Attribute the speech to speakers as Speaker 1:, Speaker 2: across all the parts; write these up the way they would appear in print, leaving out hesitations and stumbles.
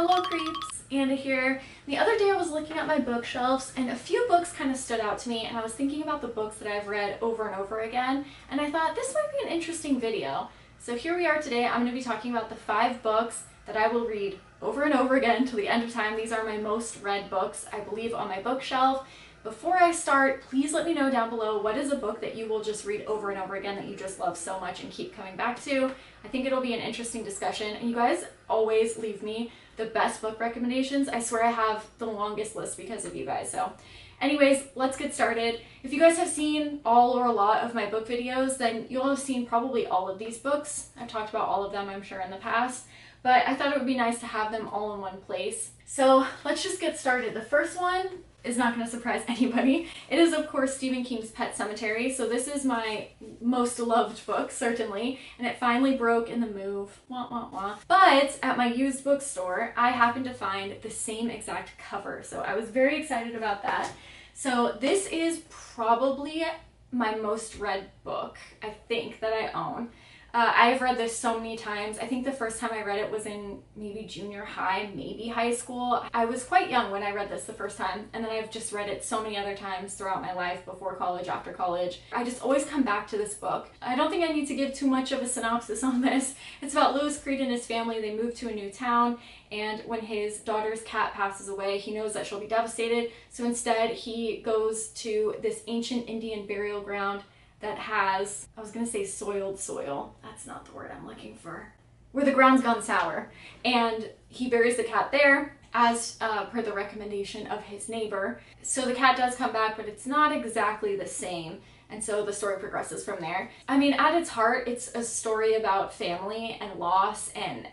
Speaker 1: Hello creeps, Anna here. The other day I was looking at my bookshelves and a few books kind of stood out to me, and I was thinking about the books that I've read over and over again, and I thought this might be an interesting video. So here we are today. I'm going to be talking about the 5 books that I will read over and over again till the end of time. These are my most read books, I believe, on my bookshelf. Before I start, please let me know down below what is a book that you will just read over and over again that you just love so much and keep coming back to. I think it'll be an interesting discussion, and you guys always leave me the best book recommendations. I swear I have the longest list because of you guys. So anyways, let's get started. If you guys have seen all or a lot of my book videos, then you'll have seen probably all of these books. I've talked about all of them, I'm sure, in the past, but I thought it would be nice to have them all in one place. So let's just get started. The first one is not going to surprise anybody. It is, of course, Stephen King's Pet Sematary. So this is my most loved book, certainly, and it finally broke in the move. Wah, wah, wah. But at my used bookstore, I happened to find the same exact cover, so I was very excited about that. So this is probably my most read book, I think, that I own. I've read this so many times. I think the first time I read it was in maybe junior high, maybe high school. I was quite young when I read this the first time, and then I've just read it so many other times throughout my life, before college, after college. I just always come back to this book. I don't think I need to give too much of a synopsis on this. It's about Louis Creed and his family. They move to a new town, and when his daughter's cat passes away, he knows that she'll be devastated, so instead he goes to this ancient Indian burial ground that has, I was gonna say soiled soil, that's not the word I'm looking for, where the ground's gone sour. And he buries the cat there as per the recommendation of his neighbor. So the cat does come back, but it's not exactly the same. And so the story progresses from there. I mean, at its heart, it's a story about family and loss and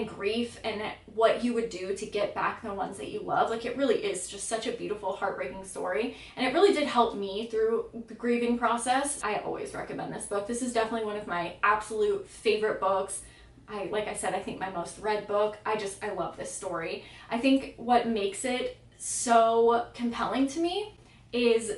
Speaker 1: grief and what you would do to get back the ones that you love. Like, it really is just such a beautiful, heartbreaking story. And it really did help me through the grieving process. I always recommend this book. This is definitely one of my absolute favorite books. Like I said, I think my most read book. I love this story. I think what makes it so compelling to me is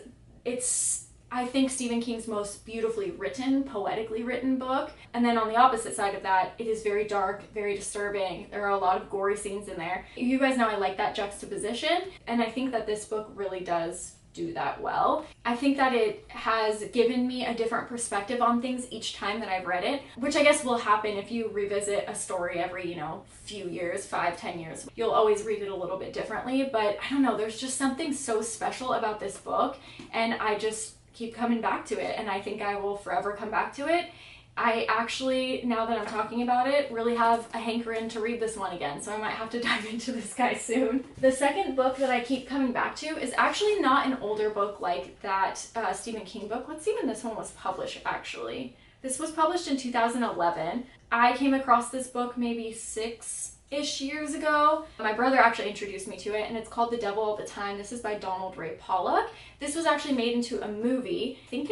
Speaker 1: I think Stephen King's most beautifully written, poetically written book. And then on the opposite side of that, it is very dark, very disturbing. There are a lot of gory scenes in there. You guys know I like that juxtaposition, and I think that this book really does do that well. I think that it has given me a different perspective on things each time that I've read it, which I guess will happen if you revisit a story every, few years, 5-10 years. You'll always read it a little bit differently, but I don't know, there's just something so special about this book, and I just keep coming back to it, and I think I will forever come back to it. I actually, now that I'm talking about it, really have a hankering to read this one again, so I might have to dive into this guy soon. The second book that I keep coming back to is actually not an older book like that Stephen King book. Let's see when this one was published, actually. This was published in 2011. I came across this book maybe 6-ish years ago. My brother actually introduced me to it, and it's called The Devil All the Time. This is by Donald Ray Pollock. This was actually made into a movie. I think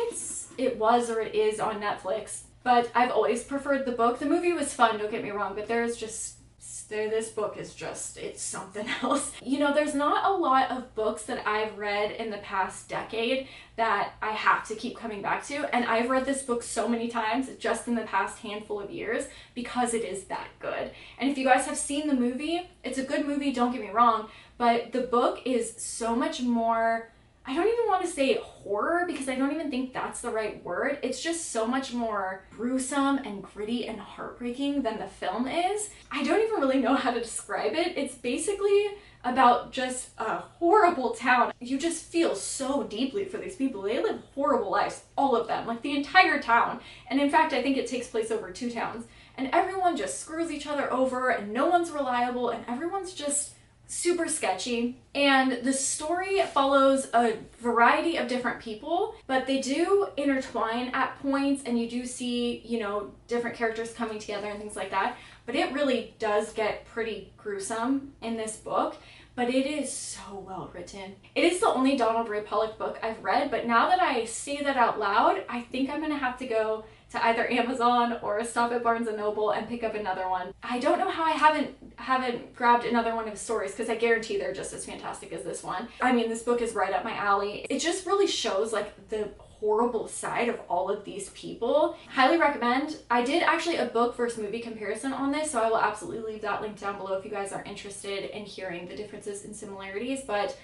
Speaker 1: it was or it is on Netflix, but I've always preferred the book. The movie was fun, don't get me wrong, but this book is just, it's something else. There's not a lot of books that I've read in the past decade that I have to keep coming back to, and I've read this book so many times just in the past handful of years because it is that good. And if you guys have seen the movie, it's a good movie, don't get me wrong, but the book is so much more, I don't even want to say horror because I don't even think that's the right word. It's just so much more gruesome and gritty and heartbreaking than the film is. I don't even really know how to describe it. It's basically about just a horrible town. You just feel so deeply for these people. They live horrible lives, all of them, like the entire town. And in fact, I think it takes place over 2 towns. And everyone just screws each other over, and no one's reliable, and everyone's just super sketchy. And the story follows a variety of different people, but they do intertwine at points, and you do see, different characters coming together and things like that. But it really does get pretty gruesome in this book, but it is so well written. It is the only Donald Ray Pollock book I've read, but now that I say that out loud, I think I'm gonna have to go to either Amazon or stop at Barnes & Noble and pick up another one. I don't know how I haven't grabbed another one of his stories, because I guarantee they're just as fantastic as this one. I mean, this book is right up my alley. It just really shows like the horrible side of all of these people. Highly recommend. I did actually a book versus movie comparison on this, so I will absolutely leave that link down below if you guys are interested in hearing the differences and similarities. But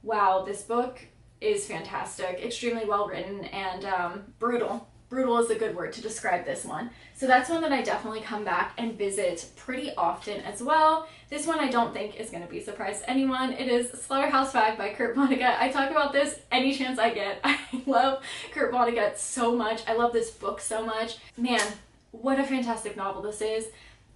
Speaker 1: wow, this book is fantastic, extremely well written, and brutal. Brutal is a good word to describe this one. So that's one that I definitely come back and visit pretty often as well. This one I don't think is going to be a surprise to anyone. It is Slaughterhouse-Five by Kurt Vonnegut. I talk about this any chance I get. I love Kurt Vonnegut so much. I love this book so much. Man, what a fantastic novel this is.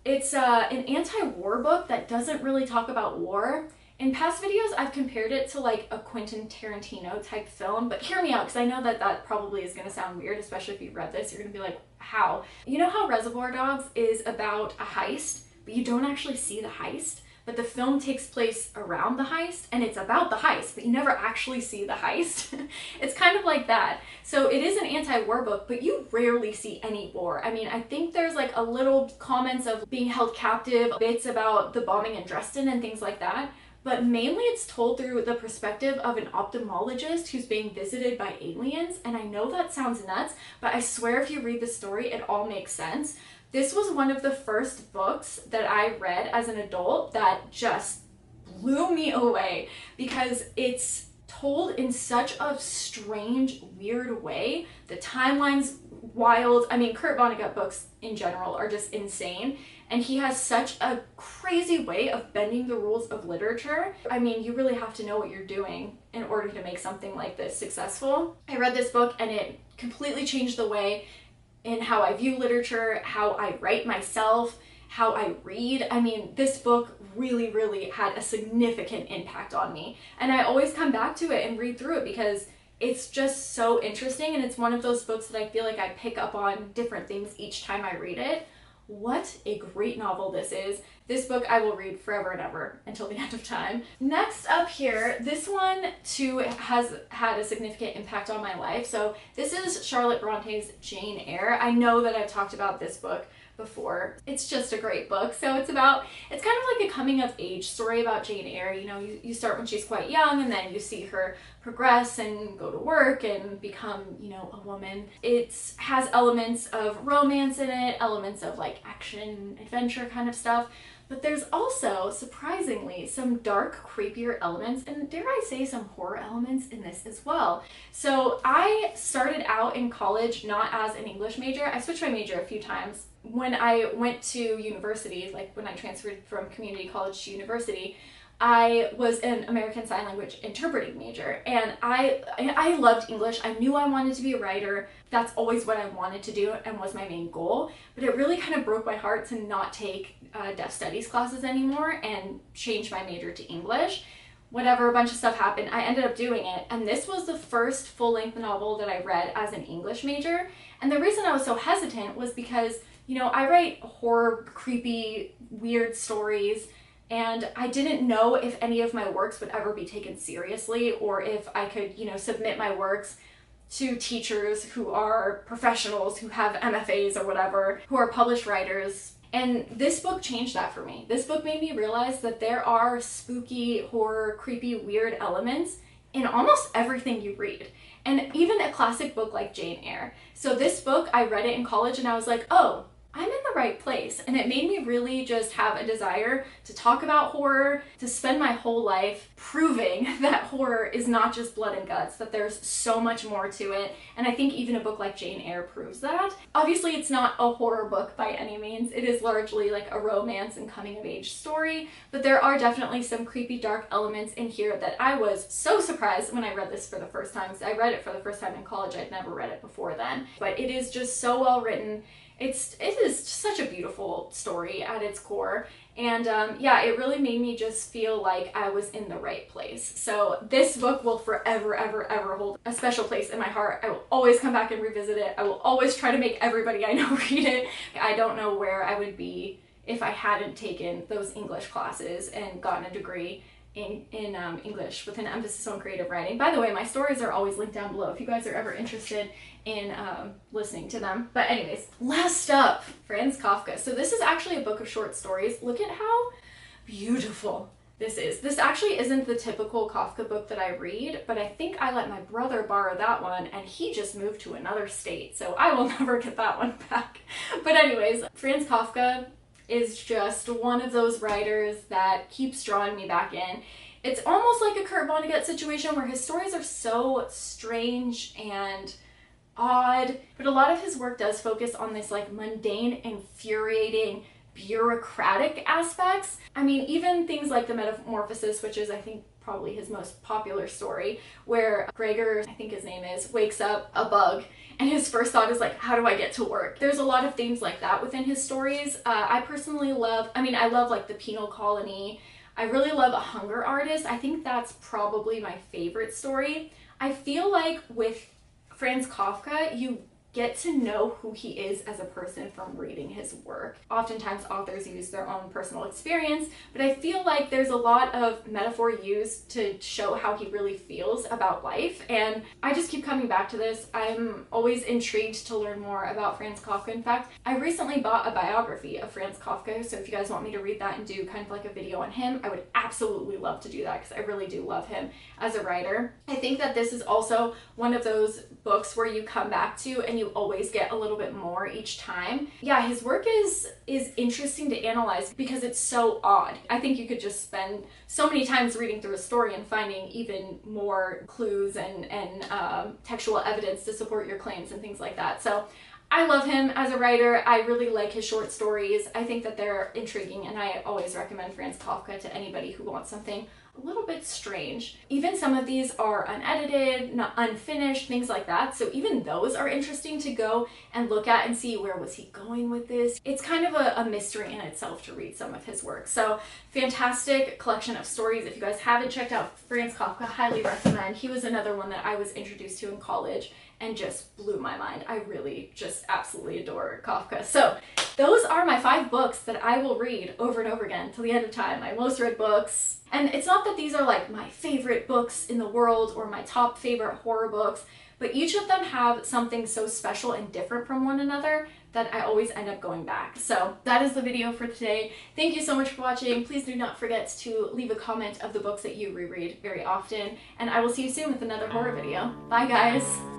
Speaker 1: It's an anti-war book that doesn't really talk about war. In past videos, I've compared it to like a Quentin Tarantino type film, but hear me out, because I know that that probably is going to sound weird, especially if you've read this. You're going to be like, how? You know how Reservoir Dogs is about a heist, but you don't actually see the heist? But the film takes place around the heist, and it's about the heist, but you never actually see the heist. It's kind of like that. So it is an anti-war book, but you rarely see any war. I mean, I think there's like a little comments of being held captive, bits about the bombing in Dresden and things like that. But mainly it's told through the perspective of an ophthalmologist who's being visited by aliens. And I know that sounds nuts, but I swear if you read the story, it all makes sense. This was one of the first books that I read as an adult that just blew me away, because it's told in such a strange, weird way. The timeline's wild. I mean, Kurt Vonnegut books in general are just insane. And he has such a crazy way of bending the rules of literature. I mean, you really have to know what you're doing in order to make something like this successful. I read this book and it completely changed the way in how I view literature, how I write myself, how I read. I mean, this book really, really had a significant impact on me. And I always come back to it and read through it because it's just so interesting, and it's one of those books that I feel like I pick up on different things each time I read it. What a great novel this is. This book I will read forever and ever until the end of time. Next up here, this one too has had a significant impact on my life. So this is Charlotte Bronte's Jane Eyre. I know that I've talked about this book before. It's just a great book. So it's kind of like a coming of age story about Jane Eyre. You know, you start when she's quite young, and then you see her progress and go to work and become, you know, a woman. It has elements of romance in it, elements of like action, adventure kind of stuff. But there's also, surprisingly, some dark, creepier elements, and dare I say some horror elements in this as well. So I started out in college not as an English major. I switched my major a few times. When I went to university, like when I transferred from community college to university, I was an American Sign Language interpreting major, and I loved English. I knew I wanted to be a writer. That's always what I wanted to do and was my main goal, but it really kind of broke my heart to not take deaf studies classes anymore and change my major to English. Whatever, a bunch of stuff happened. I ended up doing it, and this was the first full-length novel that I read as an English major. And the reason I was so hesitant was because, you know, I write horror, creepy, weird stories, and I didn't know if any of my works would ever be taken seriously, or if I could, you know, submit my works to teachers who are professionals, who have MFAs or whatever, who are published writers. And this book changed that for me. This book made me realize that there are spooky, horror, creepy, weird elements in almost everything you read. And even a classic book like Jane Eyre. So this book, I read it in college and I was like, oh, I'm in the right place. And it made me really just have a desire to talk about horror, to spend my whole life proving that horror is not just blood and guts, that there's so much more to it. And I think even a book like Jane Eyre proves that. Obviously, it's not a horror book by any means. It is largely like a romance and coming of age story, but there are definitely some creepy, dark elements in here that I was so surprised when I read this for the first time. I read it for the first time in college. I'd never read it before then, but it is just so well written. It is such a beautiful story at its core, and yeah, it really made me just feel like I was in the right place. So this book will forever, ever, ever hold a special place in my heart. I will always come back and revisit it. I will always try to make everybody I know read it. I don't know where I would be if I hadn't taken those English classes and gotten a degree in English with an emphasis on creative writing. By the way, my stories are always linked down below if you guys are ever interested in listening to them. But anyways, last up, Franz Kafka. So this is actually a book of short stories. Look at how beautiful This actually isn't the typical Kafka book that I read, but I think I let my brother borrow that one and he just moved to another state, so I will never get that one back. But anyways, Franz Kafka is just one of those writers that keeps drawing me back in. It's almost like a Kurt Vonnegut situation where his stories are so strange and odd, but a lot of his work does focus on this like mundane, infuriating, bureaucratic aspects. I mean, even things like the Metamorphosis, which is I think probably his most popular story, where Gregor, I think his name is, wakes up a bug and his first thought is like, how do I get to work? There's a lot of themes like that within his stories. I personally love, I love like the Penal Colony. I really love A Hunger Artist. I think that's probably my favorite story. I feel like with Franz Kafka, you get to know who he is as a person from reading his work. Oftentimes authors use their own personal experience, but I feel like there's a lot of metaphor used to show how he really feels about life, and I just keep coming back to this. I'm always intrigued to learn more about Franz Kafka. In fact, I recently bought a biography of Franz Kafka, so if you guys want me to read that and do kind of like a video on him, I would absolutely love to do that because I really do love him as a writer. I think that this is also one of those books where you come back to and you always get a little bit more each time. Yeah, his work is interesting to analyze because it's so odd. I think you could just spend so many times reading through a story and finding even more clues and textual evidence to support your claims and things like that. So I love him as a writer. I really like his short stories. I think that they're intriguing, and I always recommend Franz Kafka to anybody who wants something a little bit strange. Even some of these are unedited, not unfinished, things like that. So even those are interesting to go and look at and see where was he going with this. It's kind of a mystery in itself to read some of his work. So fantastic collection of stories. If you guys haven't checked out Franz Kafka, highly recommend. He was another one that I was introduced to in college and just blew my mind. I really just absolutely adore Kafka. So those are my 5 books that I will read over and over again till the end of time. My most read books. And it's not that these are like my favorite books in the world or my top favorite horror books, but each of them have something so special and different from one another that I always end up going back. So that is the video for today. Thank you so much for watching. Please do not forget to leave a comment of the books that you reread very often, and I will see you soon with another horror video. Bye guys!